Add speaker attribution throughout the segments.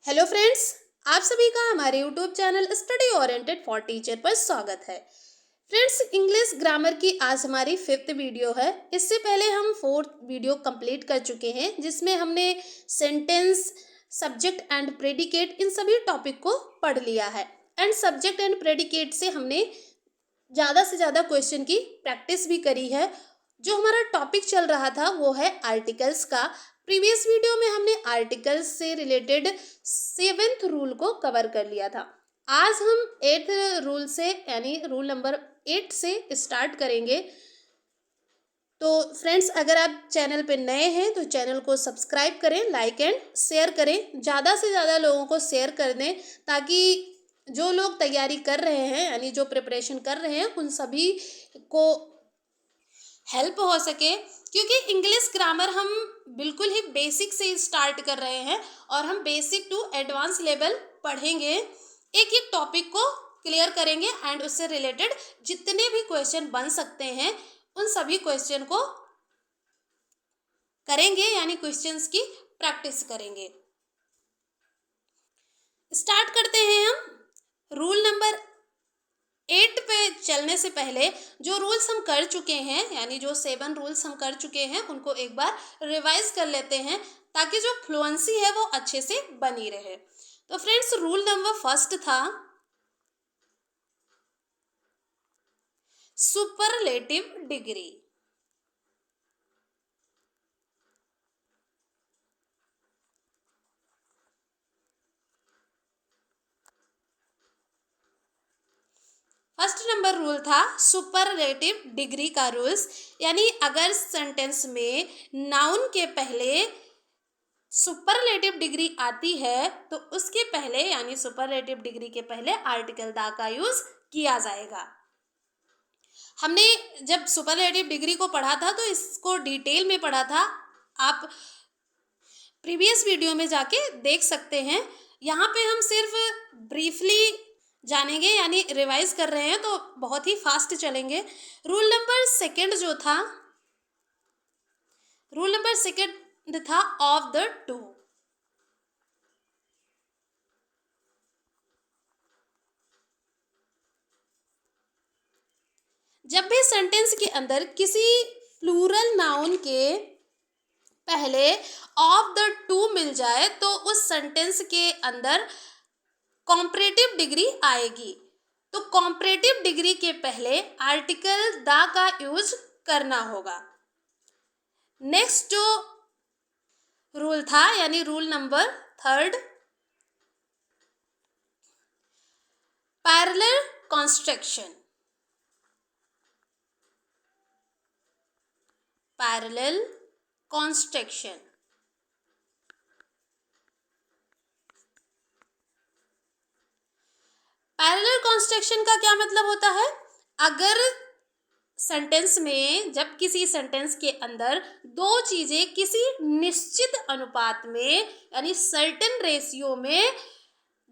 Speaker 1: Hello friends, आप सभी का हमारे YouTube channel study oriented for teacher पर स्वागत है। फ्रेंड्स, इंग्लिश ग्रामर की आज हमारी 5th वीडियो है। इससे पहले हम 4th वीडियो कंप्लीट कर चुके हैं, जिसमें हमने सेंटेंस, सब्जेक्ट एंड प्रेडिकेट इन सभी टॉपिक को पढ़ लिया है। एंड सब्जेक्ट एंड प्रेडिकेट से हमने ज़्यादा से ज़्यादा क्वेश्चन की प्रैक्टिस भी करी है। जो हमारा टॉपिक चल रहा था वो है आर्टिकल्स का। प्रीवियस वीडियो में हमने आर्टिकल्स से रिलेटेड 7th रूल को कवर कर लिया था। आज हम 8th रूल से यानी रूल नंबर 8 से स्टार्ट करेंगे। तो फ्रेंड्स, अगर आप चैनल पे नए हैं तो चैनल को सब्सक्राइब करें, लाइक एंड शेयर करें, ज़्यादा से ज़्यादा लोगों को शेयर कर दें, ताकि जो लोग तैयारी कर रहे हैं यानी जो प्रिपरेशन कर रहे हैं उन सभी को हेल्प हो सके। क्योंकि इंग्लिश ग्रामर हम बिल्कुल ही बेसिक से स्टार्ट कर रहे हैं और हम बेसिक टू एडवांस लेवल पढ़ेंगे। एक एक टॉपिक को क्लियर करेंगे एंड उससे रिलेटेड जितने भी क्वेश्चन बन सकते हैं उन सभी क्वेश्चन को करेंगे, यानी क्वेश्चंस की प्रैक्टिस करेंगे। स्टार्ट करते हैं हम। रूल नंबर 8 पे चलने से पहले जो रूल्स हम कर चुके हैं, यानी जो 7 रूल्स हम कर चुके हैं, उनको एक बार रिवाइज कर लेते हैं ताकि जो फ्लुएंसी है वो अच्छे से बनी रहे। तो फ्रेंड्स, रूल नंबर 1 था superlative degree. First number rule था सुपरलेटिव डिग्री का रूल्स, यानी अगर सेंटेंस में नाउन के पहले सुपरलेटिव डिग्री आती है तो उसके पहले यानी सुपरलेटिव डिग्री के पहले आर्टिकल दा का यूज किया जाएगा। हमने जब सुपरलेटिव डिग्री को पढ़ा था तो इसको डिटेल में पढ़ा था, आप प्रीवियस वीडियो में जाके देख सकते हैं। यहाँ पे हम सिर्फ ब्रीफली जानेंगे, यानी रिवाइज कर रहे हैं तो बहुत ही फास्ट चलेंगे। रूल नंबर 2 जो था, रूल नंबर 2 था ऑफ द टू। जब भी सेंटेंस के अंदर किसी प्लूरल नाउन के पहले ऑफ द टू मिल जाए तो उस सेंटेंस के अंदर कॉम्परेटिव डिग्री आएगी। तो कॉम्परेटिव डिग्री के पहले आर्टिकल द का यूज करना होगा। नेक्स्ट जो रूल था, यानी rule number 3, parallel construction. Parallel construction parallel construction का क्या मतलब होता है? अगर सेंटेंस में, जब किसी सेंटेंस के अंदर दो चीजें किसी निश्चित अनुपात में यानी सर्टेन रेशियो में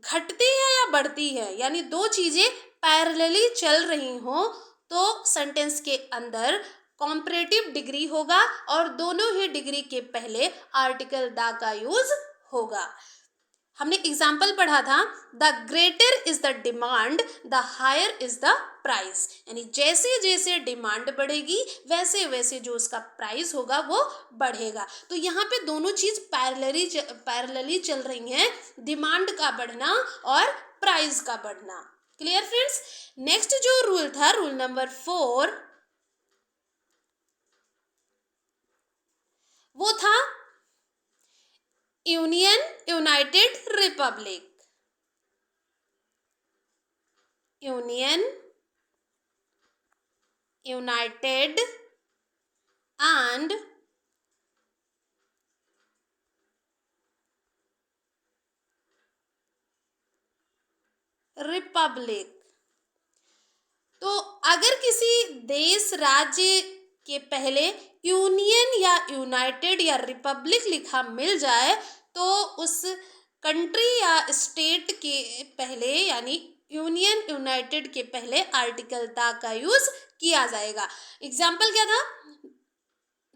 Speaker 1: घटती है या बढ़ती है, यानी दो चीजें पैरेलली चल रही हो, तो सेंटेंस के अंदर कॉम्परेटिव डिग्री होगा और दोनों ही डिग्री के पहले आर्टिकल द का यूज होगा। हमने एग्जाम्पल पढ़ा था, the greater is the demand the higher is the price, यानी जैसे जैसे डिमांड बढ़ेगी वैसे वैसे जो उसका प्राइस होगा वो बढ़ेगा। तो यहाँ पे दोनों चीज पैरेलली चल रही हैं, डिमांड का बढ़ना और प्राइस का बढ़ना। Clear friends? नेक्स्ट जो रूल था, रूल नंबर 4, वो था union United Republic. Union United and Republic. तो अगर किसी देश राज्य के पहले यूनियन या यूनाइटेड या रिपब्लिक लिखा मिल जाए तो उस कंट्री या स्टेट के पहले यानी यूनियन यूनाइटेड के पहले आर्टिकल ता का यूज किया जाएगा। एग्जाम्पल क्या था?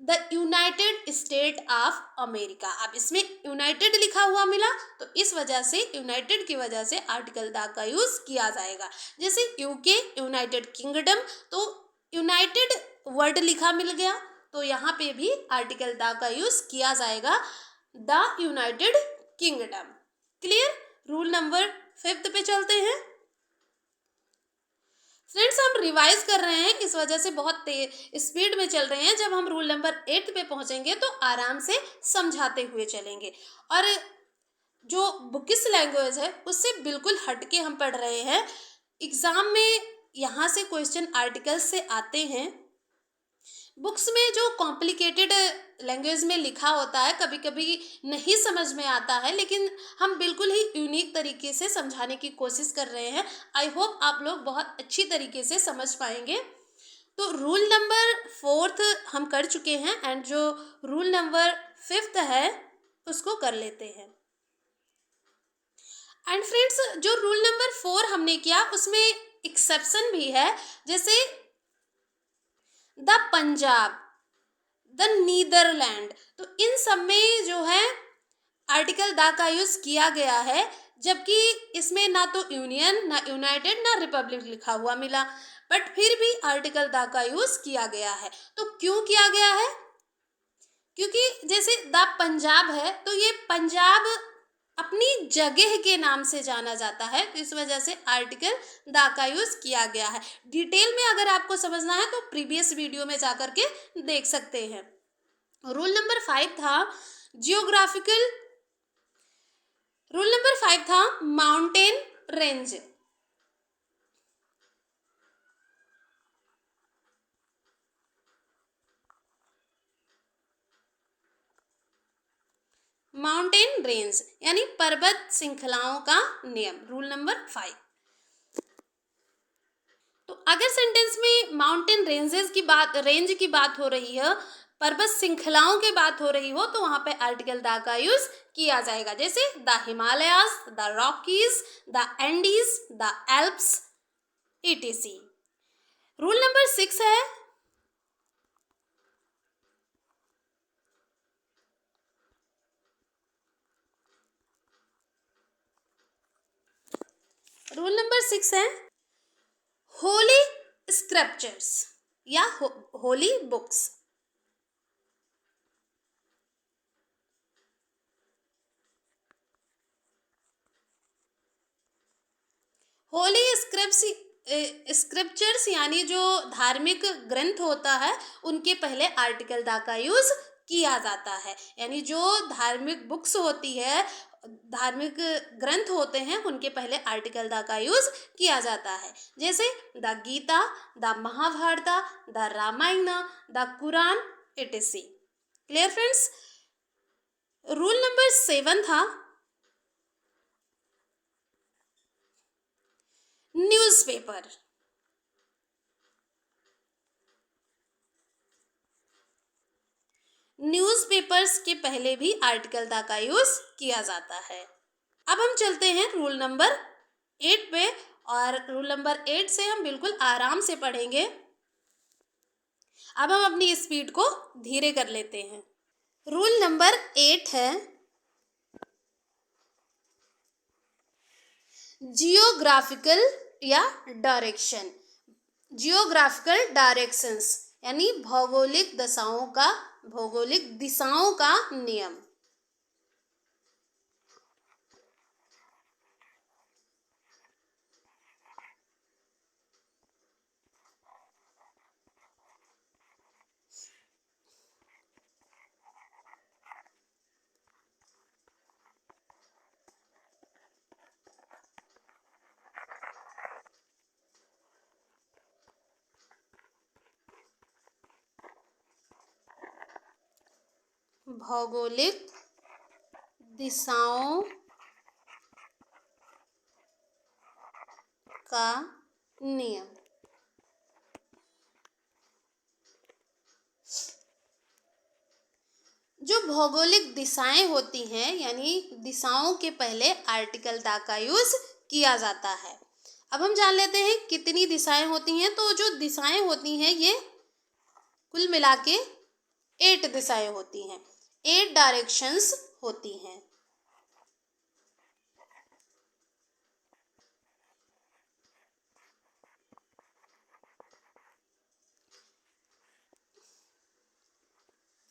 Speaker 1: The United state of America. अब इसमें यूनाइटेड लिखा हुआ मिला तो इस वजह से यूनाइटेड की वजह से आर्टिकल द का यूज किया जाएगा। जैसे यूके यूनाइटेड किंगडम, तो यूनाइटेड वर्ड लिखा मिल गया तो यहाँ पे भी आर्टिकल द का यूज किया जाएगा, the United kingdom. Clear. Rule number 5 पे चलते हैं। फ्रेंड्स हम रिवाइज कर रहे हैं, इस वजह से बहुत स्पीड में चल रहे हैं। जब हम रूल नंबर 8 पे पहुंचेंगे तो आराम से समझाते हुए चलेंगे, और जो बुकिश लैंग्वेज है उससे बिल्कुल हटके हम पढ़ रहे हैं। एग्जाम में यहाँ से क्वेश्चन आर्टिकल से आते हैं। बुक्स में जो कॉम्प्लिकेटेड लैंग्वेज में लिखा होता है कभी कभी नहीं समझ में आता है, लेकिन हम बिल्कुल ही यूनिक तरीके से समझाने की कोशिश कर रहे हैं। आई होप आप लोग बहुत अच्छी तरीके से समझ पाएंगे। तो रूल नंबर 4 हम कर चुके हैं, एंड जो रूल नंबर 5 है उसको कर लेते हैं। एंड फ्रेंड्स जो रूल नंबर 4 हमने किया उसमें एक्सेप्शन भी है, जैसे द पंजाब, द नीदरलैंड, तो इन सब में जो है आर्टिकल द का यूज किया गया है, जबकि इसमें ना तो यूनियन, ना यूनाइटेड, ना रिपब्लिक लिखा हुआ मिला, बट फिर भी आर्टिकल द का यूज किया गया है। तो क्यों किया गया है? क्योंकि जैसे द पंजाब है तो ये पंजाब अपनी जगह के नाम से जाना जाता है, तो इस वजह से आर्टिकल द का यूज किया गया है। डिटेल में अगर आपको समझना है तो प्रीवियस वीडियो में जाकर के देख सकते हैं। रूल नंबर 5 था जियोग्राफिकल, रूल नंबर 5 था माउंटेन रेंज। माउंटेन रेंज यानी पर्वत श्रृंखलाओं का नियम, रूल नंबर 5। तो अगर सेंटेंस में माउंटेन रेंजेस की बात, रेंज की बात हो रही है, पर्वत श्रृंखलाओं की बात हो रही हो, तो वहां पे आर्टिकल द का यूज किया जाएगा। जैसे the Himalayas, the Rockies, the Andes, the Alps, etc। Rule number 6 है होली स्क्रिप्चर्स या होली बुक्स। होली स्क्रिप्चर्स यानी जो धार्मिक ग्रंथ होता है उनके पहले आर्टिकल द का यूज किया जाता है। यानी जो धार्मिक बुक्स होती है, धार्मिक ग्रंथ होते हैं, उनके पहले आर्टिकल द का यूज किया जाता है। जैसे the Gita, the Mahabharata, the Ramayana, the Quran, etc। Clear friends. Rule number 7 था न्यूज़पेपर। न्यूज़पेपर्स के पहले भी आर्टिकल द का यूज किया जाता है। अब हम चलते हैं रूल नंबर 8 पे, और रूल नंबर 8 से हम बिल्कुल आराम से पढ़ेंगे। अब हम अपनी स्पीड को धीरे कर लेते हैं। रूल नंबर 8 है जियोग्राफिकल या डायरेक्शन, जियोग्राफिकल डायरेक्शंस यानी भौगोलिक दिशाओं का नियम। भौगोलिक दिशाओं का नियम। जो भौगोलिक दिशाएं होती हैं यानी दिशाओं के पहले आर्टिकल द का यूज किया जाता है। अब हम जान लेते हैं कितनी दिशाएं होती हैं। तो जो दिशाएं होती हैं ये कुल मिला के 8 दिशाएं होती हैं, 8 डायरेक्शंस होती हैं।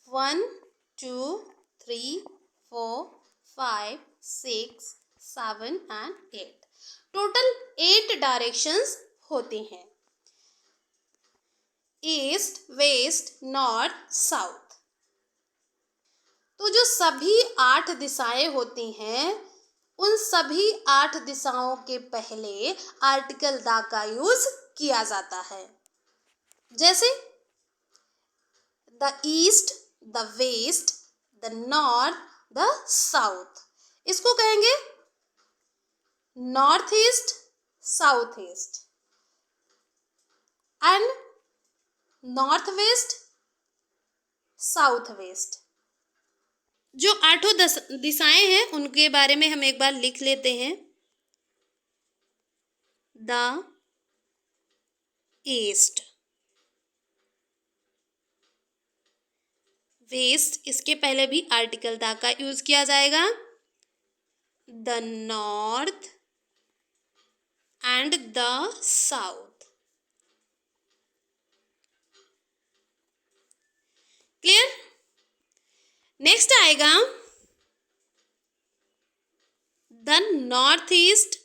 Speaker 1: One, two, three, four, five, six, seven and 8। Total 8 directions होती हैं, ईस्ट, वेस्ट, नॉर्थ, साउथ। तो जो सभी 8 दिशाएं होती हैं, उन सभी 8 दिशाओं के पहले आर्टिकल द का यूज किया जाता है। जैसे the east, the west, the north, the south. इसको कहेंगे north east, south east and north west, south west. जो 8 दिशाएं हैं उनके बारे में हम एक बार लिख लेते हैं। द ईस्ट, वेस्ट, इसके पहले भी आर्टिकल द का यूज किया जाएगा। The north and the south. Clear? Next आएगा the north east,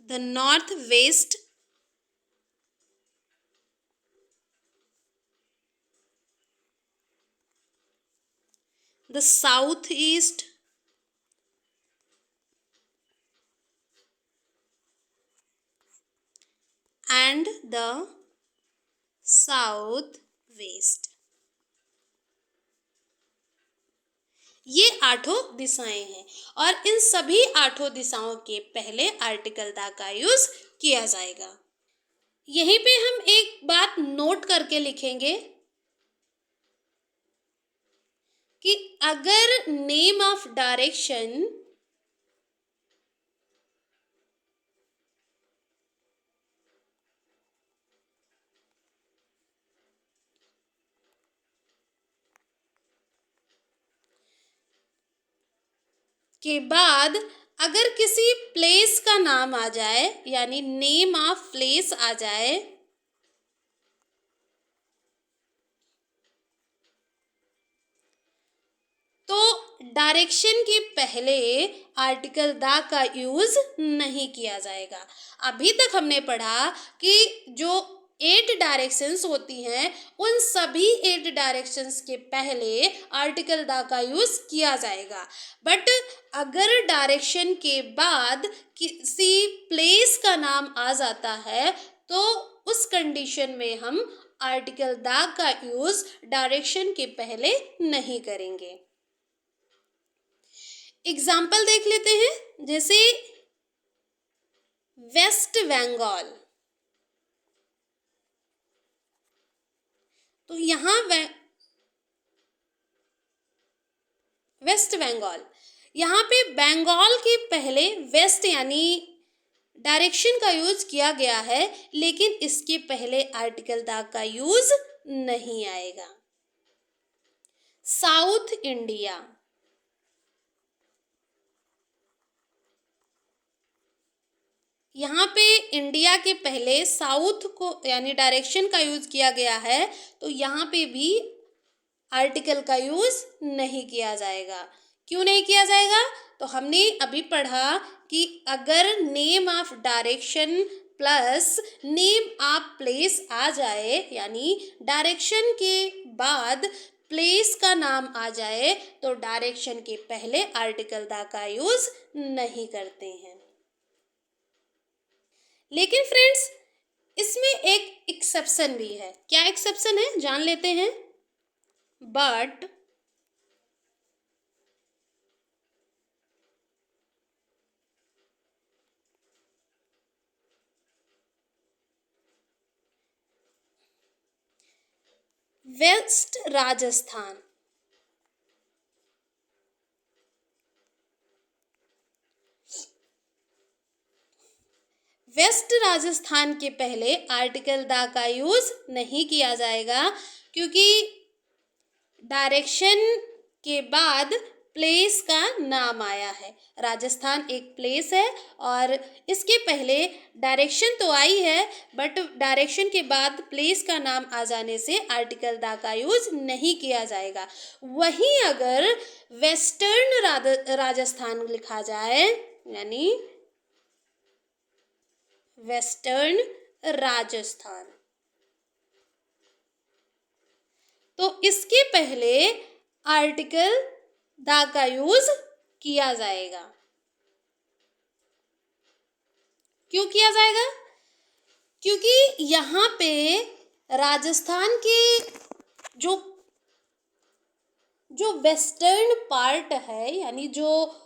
Speaker 1: the north west, the south east, and the south west. ये 8 दिशाएं हैं और इन सभी 8 दिशाओं के पहले आर्टिकल द का यूज किया जाएगा। यहीं पे हम एक बात नोट करके लिखेंगे कि अगर नेम ऑफ डायरेक्शन के बाद अगर किसी प्लेस का नाम आ जाए, यानी नेम ऑफ प्लेस आ जाए, तो डायरेक्शन के पहले आर्टिकल द का यूज नहीं किया जाएगा। अभी तक हमने पढ़ा कि जो 8 डायरेक्शंस होती हैं, उन सभी 8 डायरेक्शंस के पहले आर्टिकल द का यूज किया जाएगा। बट अगर डायरेक्शन के बाद किसी प्लेस का नाम आ जाता है, तो उस कंडीशन में हम आर्टिकल द का यूज डायरेक्शन के पहले नहीं करेंगे। एग्जाम्पल देख लेते हैं, जैसे वेस्ट बंगाल। तो यहाँ वेस्ट बंगाल, यहाँ पे बंगाल के पहले वेस्ट यानी डायरेक्शन का यूज किया गया है, लेकिन इसके पहले आर्टिकल द का यूज नहीं आएगा। साउथ इंडिया, यहाँ पे इंडिया के पहले साउथ को यानी डायरेक्शन का यूज किया गया है, तो यहाँ पे भी आर्टिकल का यूज नहीं किया जाएगा। क्यों नहीं किया जाएगा? तो हमने अभी पढ़ा कि अगर name of direction plus name of place आ जाए, यानी डायरेक्शन के बाद प्लेस का नाम आ जाए, तो डायरेक्शन के पहले आर्टिकल द का यूज नहीं करते हैं। लेकिन फ्रेंड्स, इसमें एक एक्सेप्शन भी है। क्या एक्सेप्शन है, जान लेते हैं। But west Rajasthan, west Rajasthan के पहले आर्टिकल द का यूज नहीं किया जाएगा, क्योंकि डायरेक्शन के बाद प्लेस का नाम आया है। राजस्थान एक प्लेस है और इसके पहले डायरेक्शन तो आई है, बट डायरेक्शन के बाद प्लेस का नाम आ जाने से आर्टिकल द का यूज नहीं किया जाएगा। वहीं अगर वेस्टर्न राजस्थान लिखा जाए, यानी वेस्टर्न राजस्थान, तो इसके पहले आर्टिकल द का यूज किया जाएगा। क्यों किया जाएगा? क्योंकि यहाँ पे राजस्थान के जो वेस्टर्न पार्ट है, यानी जो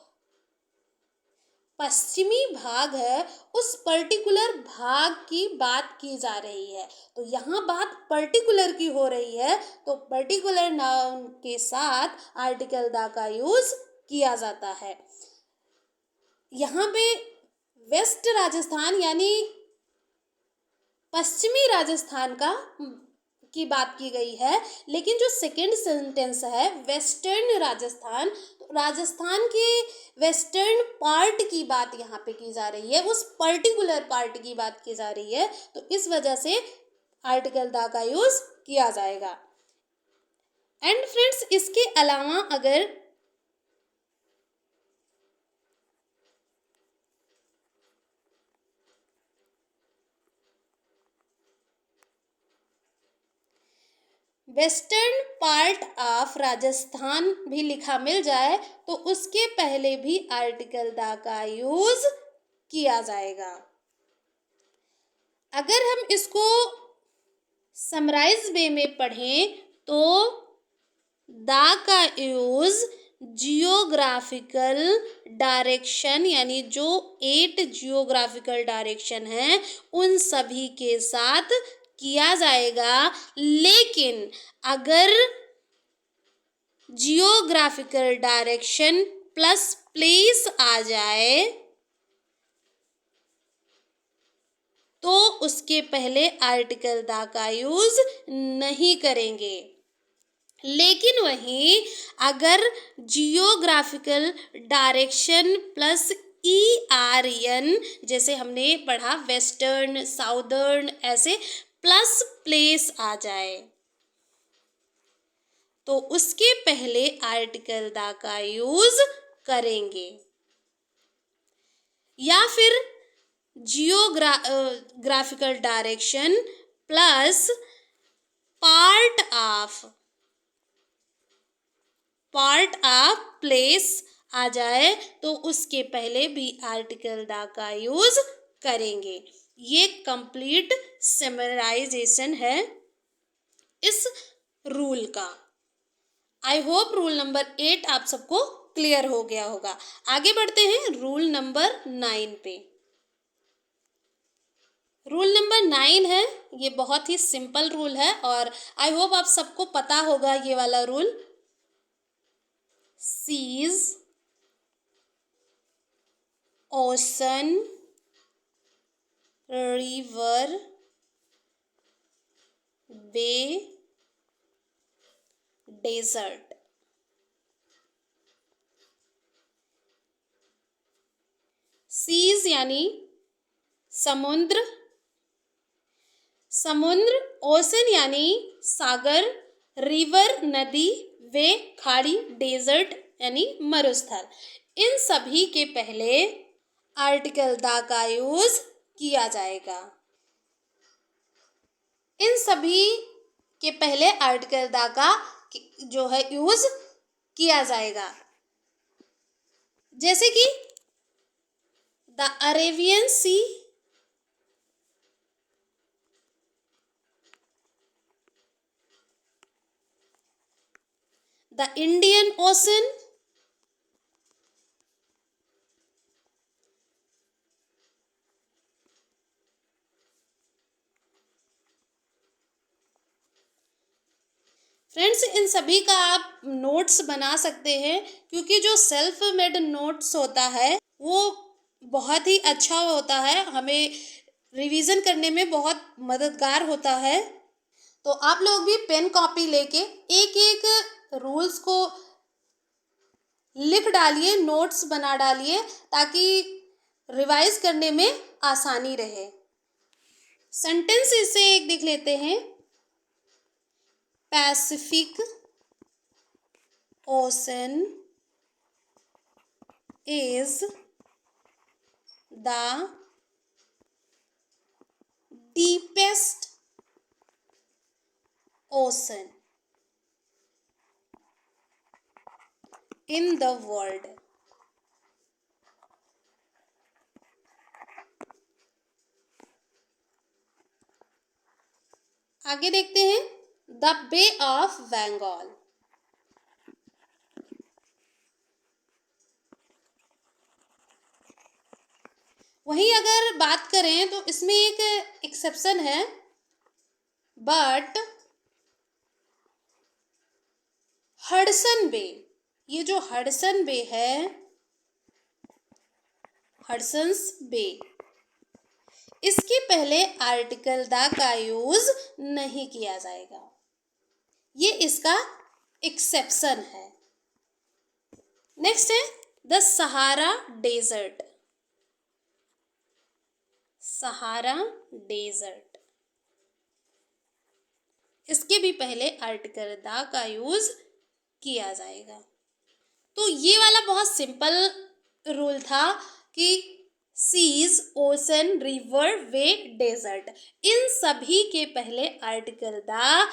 Speaker 1: पश्चिमी भाग है, उस पर्टिकुलर भाग की बात की जा रही है। तो यहाँ बात पर्टिकुलर की हो रही है, तो पर्टिकुलर नाउन के साथ आर्टिकल द का यूज किया जाता है। यहाँ पे वेस्ट राजस्थान यानी पश्चिमी राजस्थान की बात की गई है, लेकिन जो सेकंड सेंटेंस है वेस्टर्न राजस्थान, तो राजस्थान के वेस्टर्न पार्ट की बात यहाँ पे की जा रही है, उस पर्टिकुलर पार्ट की बात की जा रही है, तो इस वजह से आर्टिकल द का यूज किया जाएगा। एंड फ्रेंड्स, इसके अलावा अगर वेस्टर्न पार्ट ऑफ राजस्थान भी लिखा मिल जाए, तो उसके पहले भी आर्टिकल द का यूज किया जाएगा। अगर हम इसको समराइज वे में पढ़ें तो द का यूज जियोग्राफिकल डायरेक्शन, यानी जो 8 जियोग्राफिकल डायरेक्शन हैं उन सभी के साथ किया जाएगा। लेकिन अगर जियोग्राफिकल डायरेक्शन प्लस प्लेस आ जाए तो उसके पहले आर्टिकल द का यूज नहीं करेंगे। लेकिन वहीं अगर जियोग्राफिकल डायरेक्शन प्लस ERN, जैसे हमने पढ़ा वेस्टर्न, साउदर्न, ऐसे प्लस प्लेस आ जाए तो उसके पहले आर्टिकल द का यूज करेंगे। या फिर geographical direction plus part of place आ जाए तो उसके पहले भी आर्टिकल द का यूज करेंगे। ये कंप्लीट समराइजेशन है इस रूल का। आई होप रूल नंबर 8 आप सबको क्लियर हो गया होगा। आगे बढ़ते हैं रूल नंबर 9 पे। रूल नंबर 9 है, ये बहुत ही सिंपल रूल है और आई होप आप सबको पता होगा ये वाला रूल। सीज, ओशन, रिवर, बे, डेजर्ट। सीज यानी समुद्र, ओशन यानी सागर, रिवर नदी, वे खाड़ी, डेजर्ट यानी मरुस्थल। इन सभी के पहले आर्टिकल द का यूज किया जाएगा। इन सभी के पहले आर्टिकल द का जो है यूज किया जाएगा। जैसे कि the Arabian sea, the Indian ocean, friends इन सभी का आप नोट्स बना सकते हैं, क्योंकि जो सेल्फ मेड नोट्स होता है वो बहुत ही अच्छा होता है, हमें रिवीजन करने में बहुत मददगार होता है। तो आप लोग भी पेन कॉपी लेके एक एक रूल्स को लिख डालिए, नोट्स बना डालिए, ताकि रिवाइज करने में आसानी रहे। सेंटेंस इसे एक देख लेते हैं। Pacific ocean is the deepest ocean in the world. आगे देखते हैं, द बे ऑफ बंगाल। वहीं अगर बात करें तो इसमें एक एक्सेप्शन है, बट हडसन बे, ये जो हडसन बे है, हडसन्स बे, इसके पहले आर्टिकल द का यूज नहीं किया जाएगा। ये इसका एक्सेप्शन है। नेक्स्ट है the Sahara desert. Sahara desert, इसके भी पहले आर्टिकल द का यूज किया जाएगा। तो ये वाला बहुत सिंपल रूल था कि सीज, ओशन, रिवर, वे, डेजर्ट, इन सभी के पहले आर्टिकल द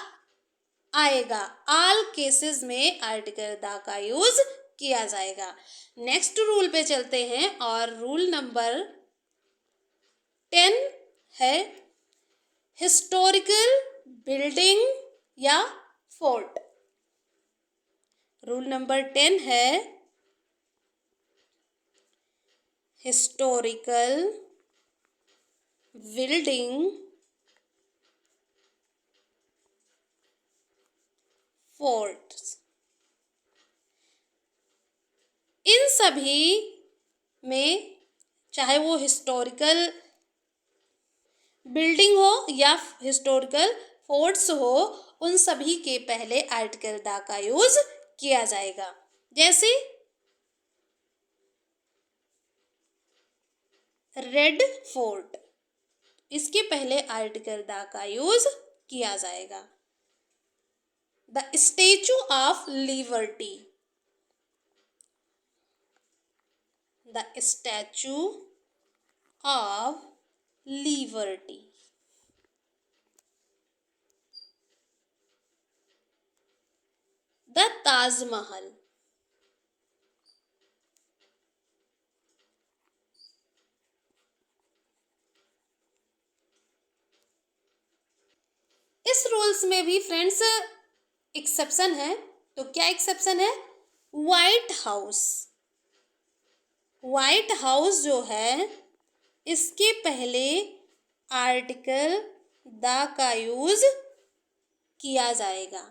Speaker 1: आएगा। ऑल केसेस में आर्टिकल द का यूज किया जाएगा। नेक्स्ट रूल पे चलते हैं और रूल नंबर 10 है हिस्टोरिकल बिल्डिंग या फोर्ट। रूल नंबर 10 है हिस्टोरिकल बिल्डिंग फोर्ट्स। इन सभी में, चाहे वो हिस्टोरिकल बिल्डिंग हो या हिस्टोरिकल फोर्ट्स हो, उन सभी के पहले आर्टिकल द का यूज किया जाएगा। जैसे रेड फोर्ट, इसके पहले आर्टिकल द का यूज किया जाएगा। The statue of liberty, the statue of liberty. The Taj Mahal, इस रूल्स में भी फ्रेंड्स एक्सेप्शन है। तो क्या एक्सेप्शन है? White house. व्हाइट हाउस जो है, इसके पहले आर्टिकल द का यूज किया जाएगा।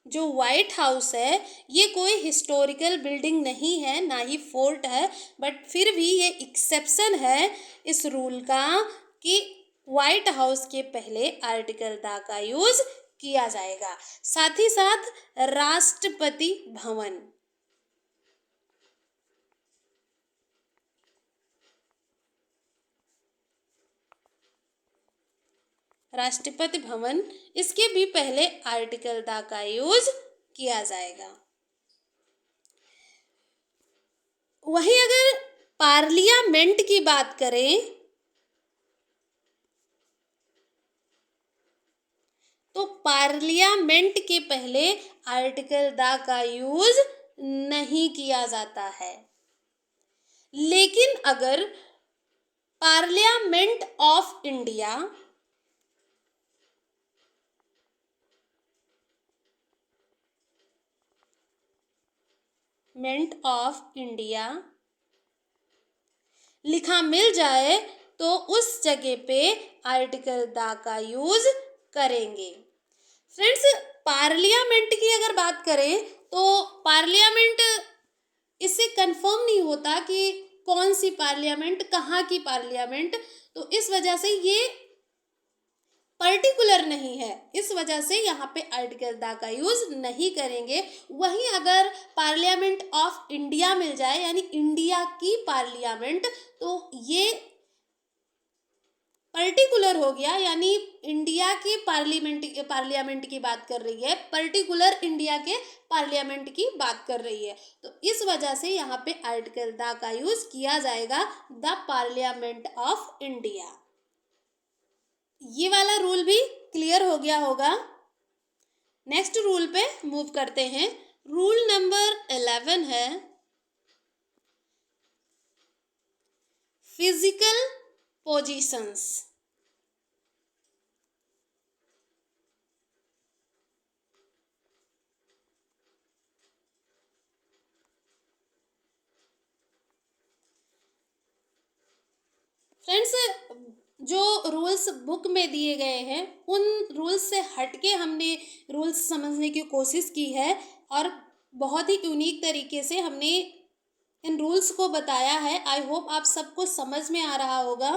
Speaker 1: जो व्हाइट हाउस है, ये कोई हिस्टोरिकल बिल्डिंग नहीं है, ना ही फोर्ट है, बट फिर भी ये एक्सेप्शन है इस रूल का कि व्हाइट हाउस के पहले आर्टिकल द का यूज किया जाएगा। साथ ही साथ राष्ट्रपति भवन, राष्ट्रपति भवन, इसके भी पहले आर्टिकल द का यूज किया जाएगा। वहीं अगर पार्लियामेंट की बात करें तो पार्लियामेंट के पहले आर्टिकल द का यूज नहीं किया जाता है। लेकिन अगर parliament of India, meant of India लिखा मिल जाए तो उस जगह पे आर्टिकल द का यूज करेंगे। फ्रेंड्स, पार्लियामेंट की अगर बात करें तो पार्लियामेंट इससे कंफर्म नहीं होता कि कौन सी पार्लियामेंट, कहाँ की पार्लियामेंट, तो इस वजह से ये पर्टिकुलर नहीं है, इस वजह से यहाँ पे आर्टिकल द का यूज नहीं करेंगे। वहीं अगर पार्लियामेंट ऑफ इंडिया मिल जाए यानी इंडिया की पार्लियामेंट, तो ये पर्टिकुलर हो गया, यानी इंडिया की पार्लियामेंट की बात कर रही है, पर्टिकुलर इंडिया के पार्लियामेंट की बात कर रही है। तो इस वजह से यहाँ पे आर्टिकल द का यूज किया जाएगा, द पार्लियामेंट ऑफ इंडिया। ये वाला रूल भी क्लियर हो गया होगा। नेक्स्ट रूल पे मूव करते हैं। रूल नंबर 11 है फिजिकल पोजीशंस। फ्रेंड्स, जो रूल्स बुक में दिए गए हैं उन रूल्स से हटके हमने रूल्स समझने की कोशिश की है और बहुत ही यूनिक तरीके से हमने इन रूल्स को बताया है। आई होप आप सबको समझ में आ रहा होगा।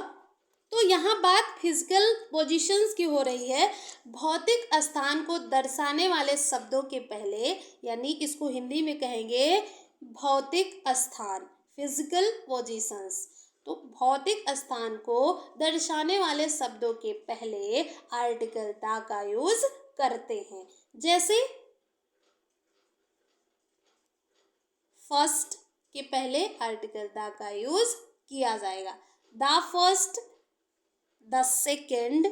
Speaker 1: तो यहाँ बात फिजिकल पोजीशंस की हो रही है। भौतिक स्थान को दर्शाने वाले शब्दों के पहले, यानी इसको हिंदी में कहेंगे भौतिक स्थान, फिजिकल पोजीशंस। तो भौतिक स्थान को दर्शाने वाले शब्दों के पहले आर्टिकल द का यूज करते हैं। जैसे फर्स्ट के पहले आर्टिकल द का यूज किया जाएगा। The first, the second,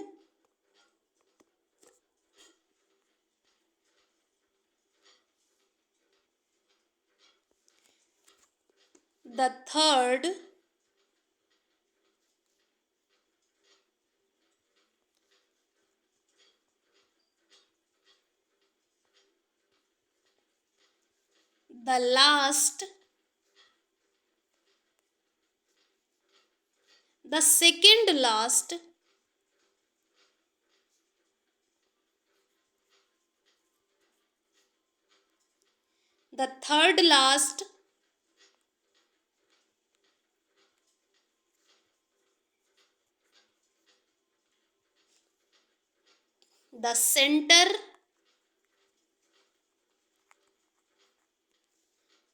Speaker 1: the third, the last, the second last, the third last, the center,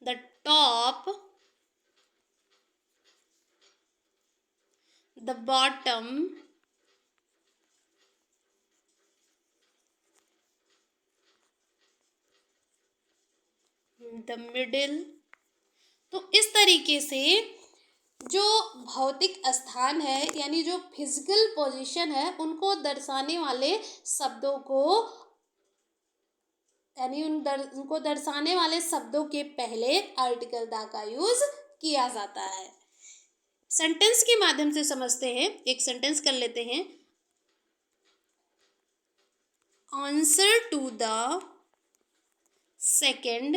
Speaker 1: the top, the bottom, the middle। तो इस तरीके से जो भौतिक स्थान है यानी जो फिजिकल पोजीशन है उनको दर्शाने वाले शब्दों को, यानी उनको दर्शाने वाले शब्दों के पहले आर्टिकल द का यूज किया जाता है। सेंटेंस के माध्यम से समझते हैं। एक सेंटेंस कर लेते हैं। Answer to the second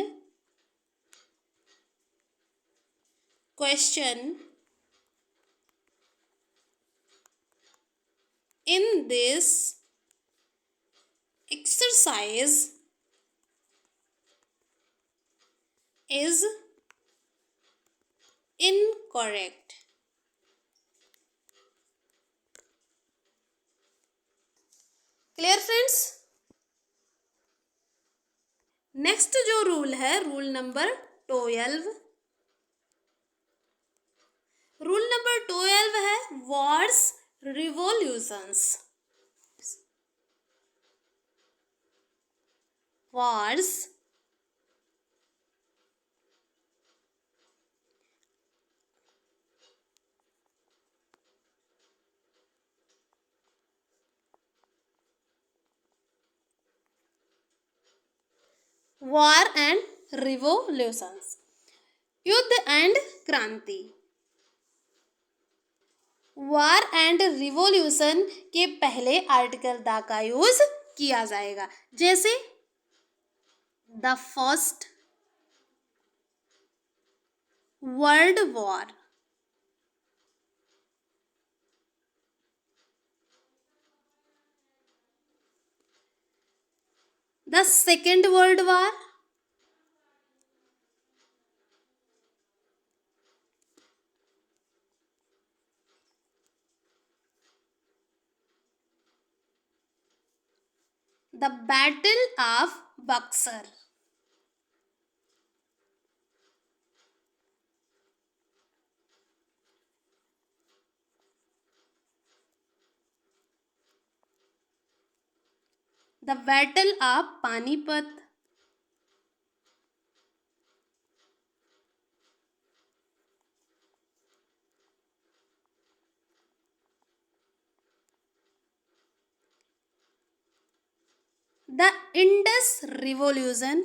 Speaker 1: question in this exercise is incorrect। Clear friends? Next जो रूल है, रूल नंबर 12। रूल नंबर 12 है words revolutions. Words war and revolutions, युद्ध एंड क्रांति। वॉर एंड रिवॉल्यूशन के पहले आर्टिकल द का यूज किया जाएगा। जैसे the first world war, the second world war, the battle of Buxar. The battle of Panipat. The Indus revolution.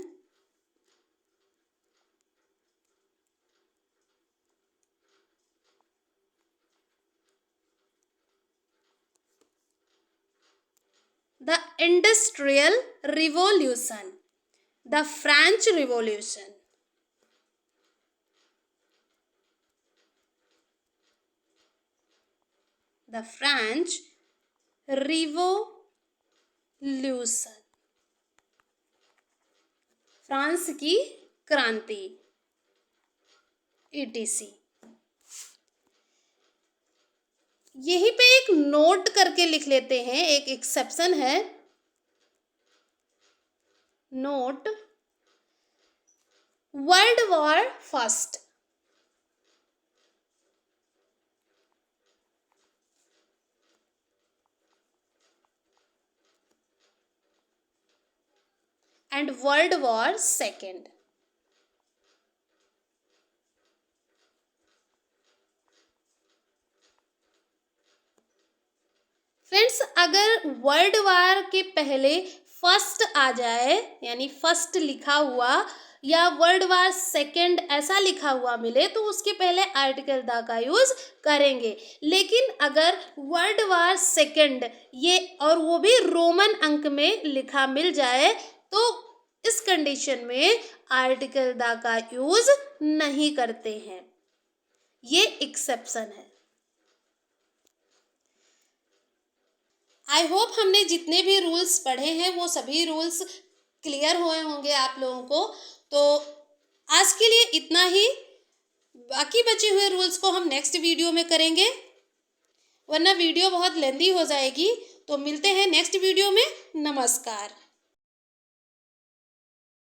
Speaker 1: The Industrial Revolution, the French Revolution, the French Revolution, France की क्रांति, etc। यहीं पे एक नोट करके लिख लेते हैं, एक एक्सेप्शन है, note, world war first, and world war second. Friends, अगर वर्ल्ड वार के पहले फर्स्ट आ जाए, यानी फर्स्ट लिखा हुआ, या वर्ल्ड वार सेकेंड ऐसा लिखा हुआ मिले, तो उसके पहले आर्टिकल द का यूज करेंगे। लेकिन अगर वर्ल्ड वार सेकेंड ये और वो भी रोमन अंक में लिखा मिल जाए, तो इस कंडीशन में आर्टिकल द का यूज नहीं करते हैं। ये एक्सेप्शन है। आई होप हमने जितने भी रूल्स पढ़े हैं वो सभी रूल्स क्लियर हुए होंगे आप लोगों को। तो आज के लिए इतना ही, बाकी बचे हुए रूल्स को हम नेक्स्ट वीडियो में करेंगे, वरना वीडियो बहुत लेंदी हो जाएगी। तो मिलते हैं नेक्स्ट वीडियो में। नमस्कार।